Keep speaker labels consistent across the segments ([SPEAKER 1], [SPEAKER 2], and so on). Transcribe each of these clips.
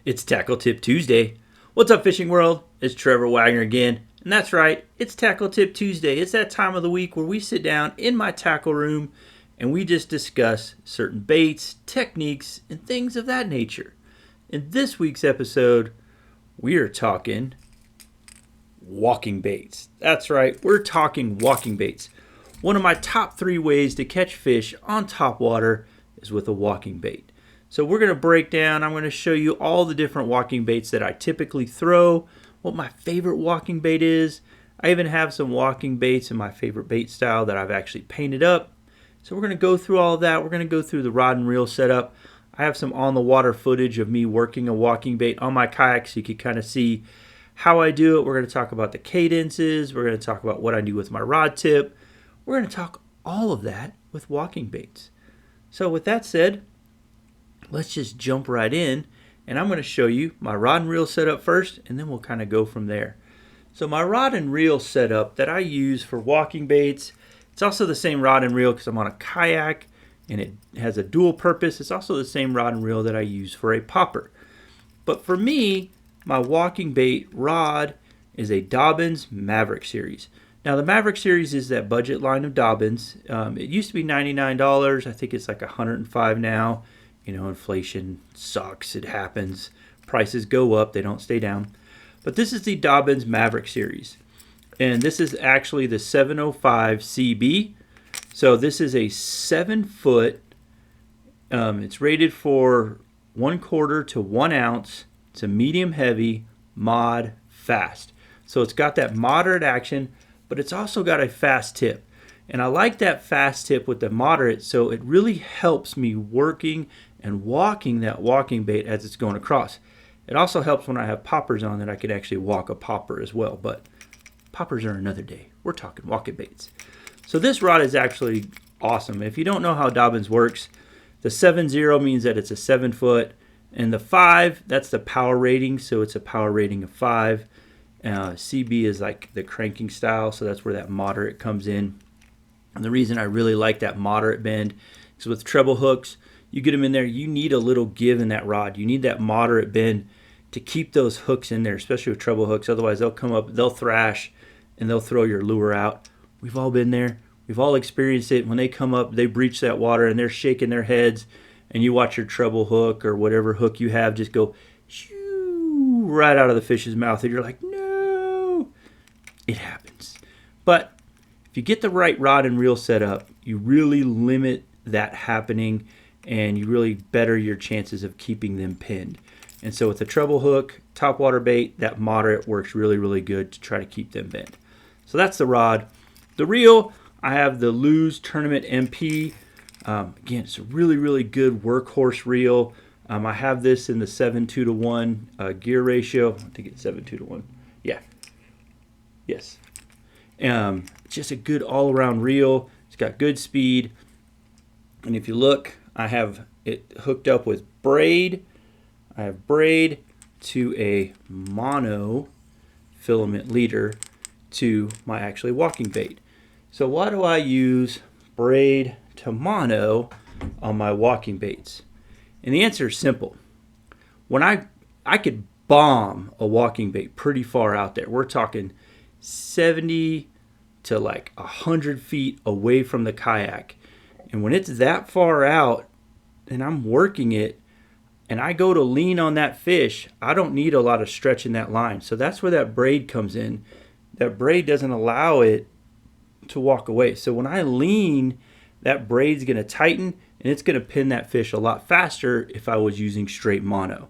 [SPEAKER 1] It's Tackle Tip Tuesday. What's up, fishing world? It's Trevor Wagner again. And that's right, it's Tackle Tip Tuesday. It's that time of the week where we sit down in my tackle room and we just discuss certain baits, techniques, and things of that nature. In this week's episode, we are talking walking baits. That's right, we're talking walking baits. One of my top 3 ways to catch fish on topwater is with a walking bait. So we're going to break down, I'm going to show you all the different walking baits that I typically throw, what my favorite walking bait is. I even have some walking baits in my favorite bait style that I've actually painted up. So we're going to go through all of that. We're going to go through the rod and reel setup. I have some on the water footage of me working a walking bait on my kayak so you can kind of see how I do it. We're going to talk about the cadences. We're going to talk about what I do with my rod tip. We're going to talk all of that with walking baits. So with that said, let's just jump right in, and I'm going to show you my rod and reel setup first, and then we'll kind of go from there. So my rod and reel setup that I use for walking baits, it's also the same rod and reel because I'm on a kayak, and it has a dual purpose. It's also the same rod and reel that I use for a popper. But for me, my walking bait rod is a Dobyns Maverick series. Now the Maverick series is that budget line of Dobyns. It used to be $99. I think it's like $105 now. You know, inflation sucks. It happens. Prices go up. They don't stay down. But this is the Dobyns Maverick series. And this is actually the 705 CB. So this is a 7-foot. It's rated for 1/4 to 1 ounce. It's a medium heavy mod fast. So it's got that moderate action, but it's also got a fast tip. And I like that fast tip with the moderate, so it really helps me working and walking that walking bait as it's going across. It also helps when I have poppers on that I can actually walk a popper as well, but poppers are another day. We're talking walking baits. So this rod is actually awesome. If you don't know how Dobyns works, the 7.0 means that it's a 7-foot, and the 5, that's the power rating, so it's a power rating of 5. CB is like the cranking style, so that's where that moderate comes in. And the reason I really like that moderate bend is with treble hooks, you get them in there, you need a little give in that rod. You need that moderate bend to keep those hooks in there, especially with treble hooks. Otherwise, they'll come up, they'll thrash, and they'll throw your lure out. We've all been there. We've all experienced it. When they come up, they breach that water, and they're shaking their heads, and you watch your treble hook or whatever hook you have just go shoo, right out of the fish's mouth, and you're like, no. It happens. But if you get the right rod and reel set up, you really limit that happening, and you really better your chances of keeping them pinned. And so with the treble hook, topwater bait, that moderate works really, really good to try to keep them bent. So that's the rod. The reel, I have the Lose Tournament MP. Again, it's a really, really good workhorse reel. I have this in the 7:2:1 gear ratio. I think it's 7:2:1. Yeah. Yes. Just a good all-around reel. It's got good speed. And if you look, I have it hooked up with braid. I have braid to a mono filament leader to my actually walking bait. So why do I use braid to mono on my walking baits? And the answer is simple. When I could bomb a walking bait pretty far out there. We're talking 70 to like 100 feet away from the kayak. And when it's that far out and I'm working it and I go to lean on that fish, I don't need a lot of stretch in that line. So that's where that braid comes in. That braid doesn't allow it to walk away. So when I lean, that braid's going to tighten and it's going to pin that fish a lot faster if I was using straight mono.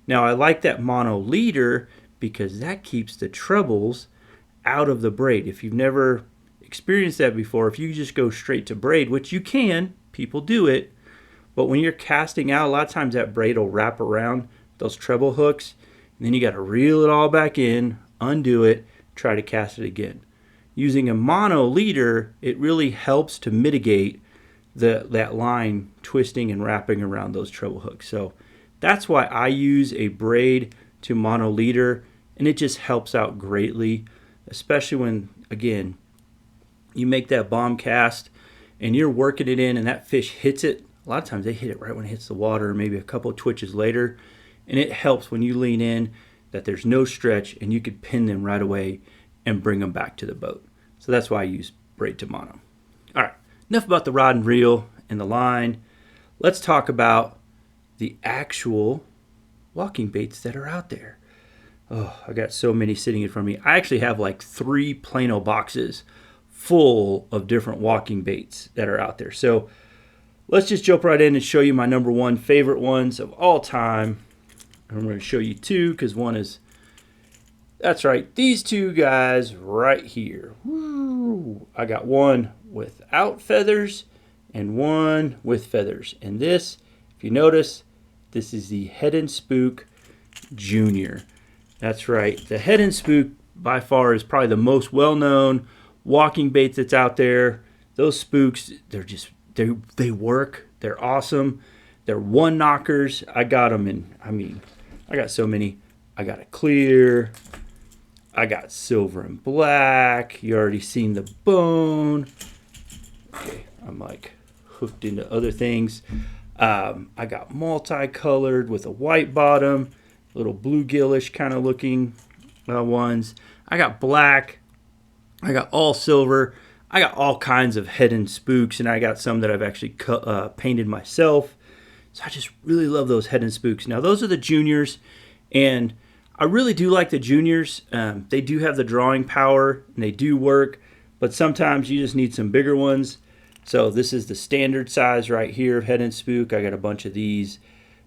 [SPEAKER 1] Now I like that mono leader because that keeps the trebles out of the braid. If you've never experienced that before, if you just go straight to braid, which you can, people do it, but when you're casting out, a lot of times that braid will wrap around those treble hooks, and then you got to reel it all back in, undo it, try to cast it again. Using a mono leader, it really helps to mitigate that line twisting and wrapping around those treble hooks. So that's why I use a braid to mono leader, and it just helps out greatly, especially when, again, you make that bomb cast and you're working it in and that fish hits it. A lot of times they hit it right when it hits the water, maybe a couple of twitches later. and it helps when you lean in that there's no stretch and you could pin them right away and bring them back to the boat. So that's why I use braid to mono. All right, enough about the rod and reel and the line. Let's talk about the actual walking baits that are out there. Oh, I got so many sitting in front of me. I actually have like 3 Plano boxes full of different walking baits that are out there. So let's just jump right in and show you my number 1 favorite ones of all time. I'm going to show you 2 because one is, that's right, these 2 guys right here. Woo! I got one without feathers and one with feathers. And this, if you notice, this is the Head and Spook Junior. That's right. The Head and Spook by far is probably the most well-known walking bait that's out there. Those spooks, they work. They're awesome. They're one knockers. I got them in, I got so many. I got a clear. I got silver and black. You already seen the bone. Okay, I'm like hooked into other things. I got multicolored with a white bottom, little bluegill-ish kind of looking ones. I got black. I got all silver. I got all kinds of Head and Spooks, and I got some that I've actually painted myself. So I just really love those Head and Spooks. Now, those are the juniors, and I really do like the juniors. They do have the drawing power, and they do work, but sometimes you just need some bigger ones. So this is the standard size right here of Head and Spook. I got a bunch of these.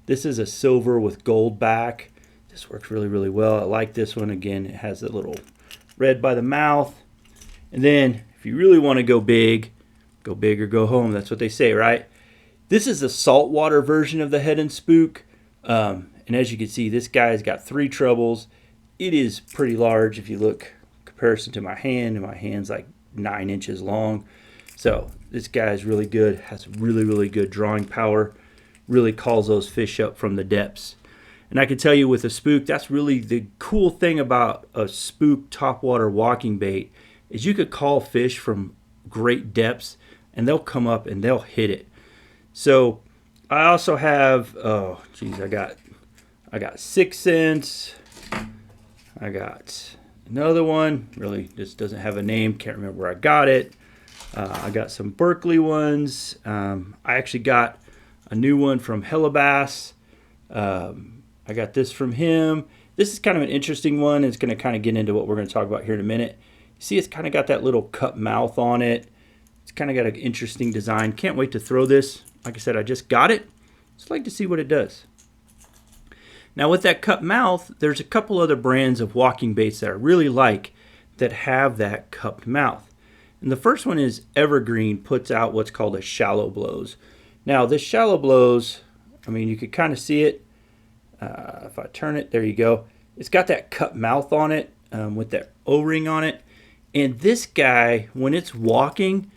[SPEAKER 1] This is a silver with gold back. This works really, really well. I like this one. Again, it has a little red by the mouth. And then if you really want to go big or go home. That's what they say, right? This is the saltwater version of the Head and Spook. And as you can see, this guy's got 3 trebles. It is pretty large if you look in comparison to my hand, and my hand's like 9 inches long. So this guy is really good, has really, really good drawing power, really calls those fish up from the depths. And I can tell you with a spook, that's really the cool thing about a spook topwater walking bait is you could call fish from great depths and they'll come up and they'll hit it. So I also have, I got 6 cents. I got another one, really just doesn't have a name, can't remember where I got it. I got some Berkeley ones. I actually got a new one from Hellabass. I got this from him. This is kind of an interesting one. It's going to kind of get into what we're going to talk about here in a minute. See, it's kind of got that little cup mouth on it. It's kind of got an interesting design. Can't wait to throw this. Like I said, I just got it. Just like to see what it does. Now with that cup mouth, there's a couple other brands of walking baits that I really like that have that cupped mouth. And the first one is Evergreen puts out what's called a shallow blows. Now this shallow blows, you could kind of see it. If I turn it, there you go. It's got that cup mouth on it with that O-ring on it. And this guy, when it's walking,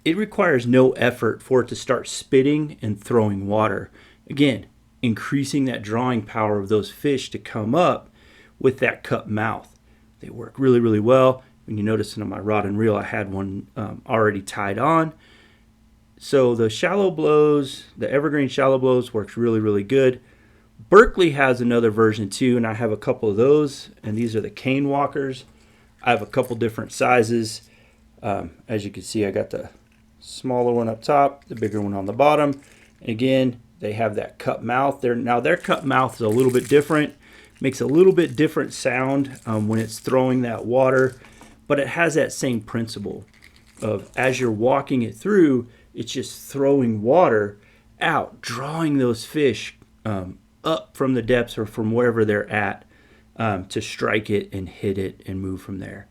[SPEAKER 1] it requires no effort for it to start spitting and throwing water. Again, increasing that drawing power of those fish to come up with that cup mouth. They work really, really well. When you notice on my rod and reel, I had one already tied on. So the shallow blows, the Evergreen shallow blows works really, really good. Berkeley has another version too, and I have a couple of those, and these are the cane walkers. I have a couple different sizes. As you can see, I got the smaller one up top, the bigger one on the bottom. And again, they have that cup mouth. Now their cup mouth is a little bit different, makes a little bit different sound when it's throwing that water, but it has that same principle of as you're walking it through, it's just throwing water out, drawing those fish up from the depths or from wherever they're at to strike it and hit it and move from there.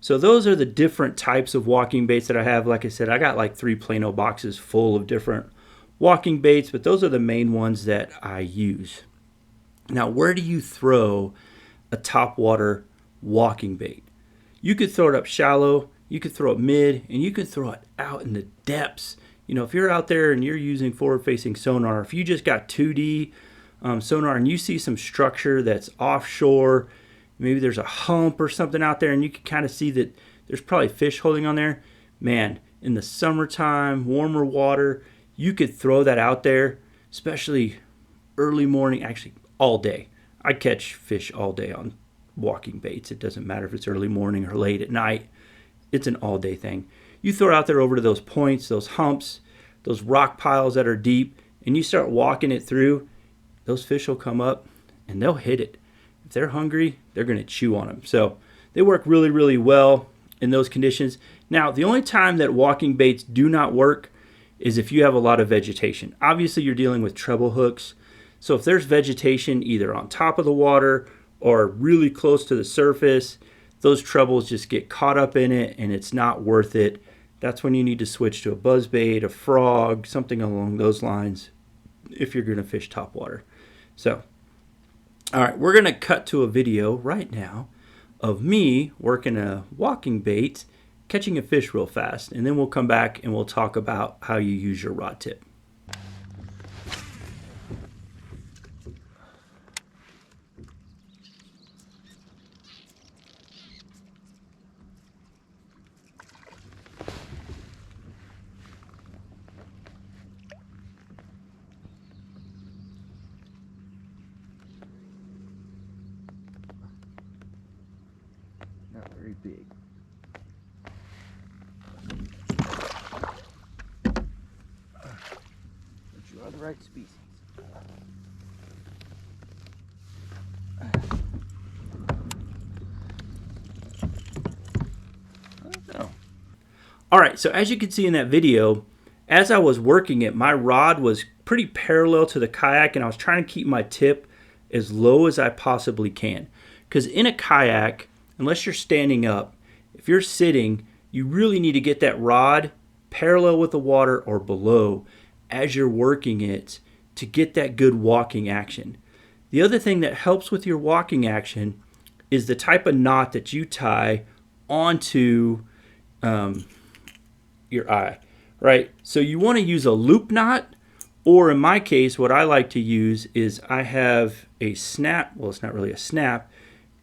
[SPEAKER 1] So those are the different types of walking baits that I have. Like I said, I got like 3 Plano boxes full of different walking baits, but those are the main ones that I use. Now, where do you throw a topwater walking bait? You could throw it up shallow, you could throw it mid, and you could throw it out in the depths. If you're out there and you're using forward-facing sonar, if you just got 2D sonar and you see some structure that's offshore, maybe there's a hump or something out there and you can kind of see that there's probably fish holding on there, man, in the summertime, warmer water, you could throw that out there, especially early morning, actually all day. I catch fish all day on walking baits. It doesn't matter if it's early morning or late at night. It's an all day thing. You throw it out there over to those points, those humps, those rock piles that are deep, and you start walking it through, those fish will come up and they'll hit it. If they're hungry, they're going to chew on them. So they work really, really well in those conditions. Now, the only time that walking baits do not work is if you have a lot of vegetation. Obviously, you're dealing with treble hooks. So if there's vegetation either on top of the water or really close to the surface, those trebles just get caught up in it and it's not worth it. That's when you need to switch to a buzzbait, a frog, something along those lines if you're going to fish topwater. So, all right, we're going to cut to a video right now of me working a walking bait, catching a fish real fast, and then we'll come back and we'll talk about how you use your rod tip. Not very big. But you are the right species. Oh. All right, so as you can see in that video, as I was working it, my rod was pretty parallel to the kayak and I was trying to keep my tip as low as I possibly can. Because in a kayak, unless you're standing up, if you're sitting, you really need to get that rod parallel with the water or below as you're working it to get that good walking action. The other thing that helps with your walking action is the type of knot that you tie onto your eye, right? So you want to use a loop knot, or in my case, what I like to use is I have a snap. Well, it's not really a snap.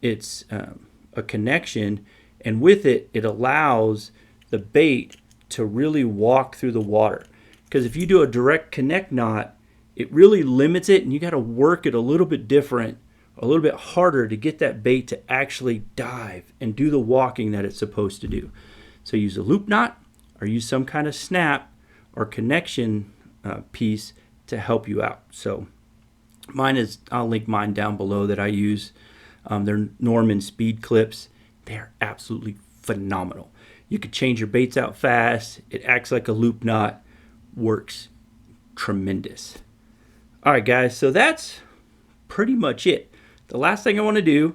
[SPEAKER 1] It's a connection, and with it, it allows the bait to really walk through the water. Because if you do a direct connect knot, it really limits it, and you got to work it a little bit different, a little bit harder to get that bait to actually dive and do the walking that it's supposed to do. So use a loop knot or use some kind of snap or connection piece to help you out. So mine is, I'll link mine down below that I use. They're Norman speed clips. They're absolutely phenomenal. You could change your baits out fast. It acts like a loop knot. Works tremendous. All right, guys, so that's pretty much it. The last thing I want to do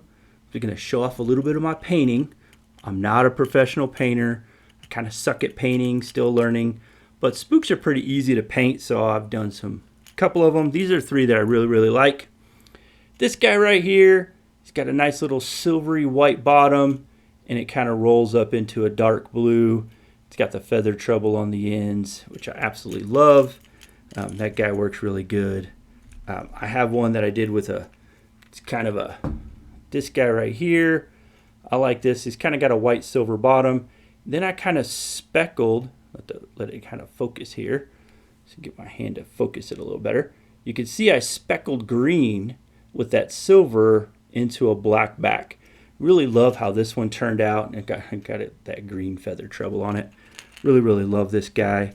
[SPEAKER 1] is going to show off a little bit of my painting. I'm not a professional painter. I kind of suck at painting, still learning. But spooks are pretty easy to paint, so I've done a couple of them. These are 3 that I really, really like. This guy right here, he's got a nice little silvery white bottom, and it kind of rolls up into a dark blue. It's got the feather treble on the ends, which I absolutely love. That guy works really good. I have one that I did with it's kind of this guy right here. I like this. He's kind of got a white silver bottom. Then I kind of speckled, let it kind of focus here. So get my hand to focus it a little better. You can see I speckled green with that silver into a black back. Really love how this one turned out. And it got that green feather treble on it. Really, really love this guy.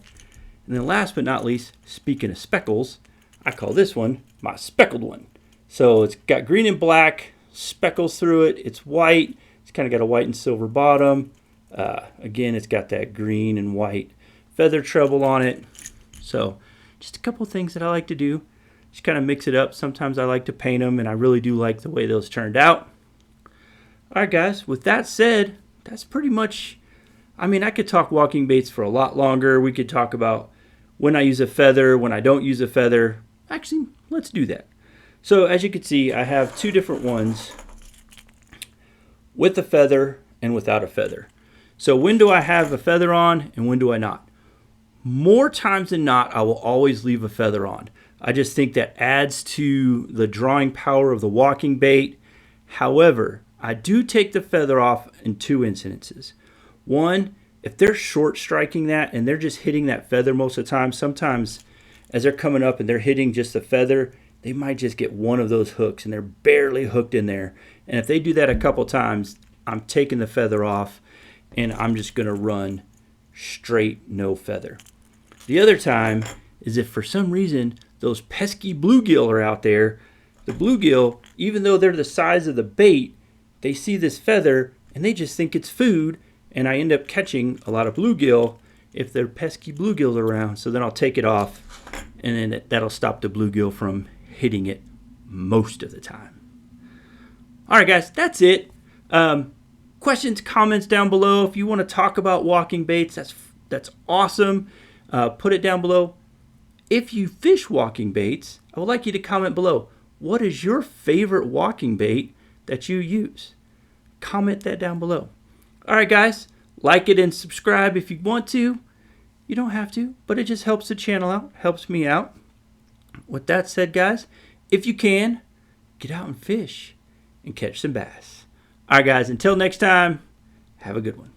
[SPEAKER 1] And then last but not least, speaking of speckles, I call this one my speckled one. So it's got green and black speckles through it. It's white. It's kind of got a white and silver bottom. Again, it's got that green and white feather treble on it. So just a couple things that I like to do. Just kind of mix it up. Sometimes I like to paint them, and I really do like the way those turned out. All right, guys, with that said, that's pretty much, I mean, I could talk walking baits for a lot longer. We could talk about when I use a feather, when I don't use a feather. Actually, let's do that. So as you can see, I have 2 different ones with a feather and without a feather. So when do I have a feather on and when do I not? More times than not, I will always leave a feather on. I just think that adds to the drawing power of the walking bait. However, I do take the feather off in 2 incidences. One, if they're short striking that and they're just hitting that feather most of the time, sometimes as they're coming up and they're hitting just the feather, they might just get one of those hooks and they're barely hooked in there. And if they do that a couple times, I'm taking the feather off and I'm just going to run straight no feather. The other time is if for some reason those pesky bluegill are out there. The bluegill, even though they're the size of the bait, they see this feather and they just think it's food, and I end up catching a lot of bluegill if they're pesky bluegills around. So then I'll take it off, and then that'll stop the bluegill from hitting it most of the time. All right, guys, that's it. Questions, comments down below. If you want to talk about walking baits, that's awesome. Put it down below. If you fish walking baits, I would like you to comment below. What is your favorite walking bait that you use? Comment that down below. All right, guys, like it and subscribe if you want to. You don't have to, but it just helps the channel out, helps me out. With that said, guys, if you can, get out and fish and catch some bass. All right, guys, until next time, have a good one.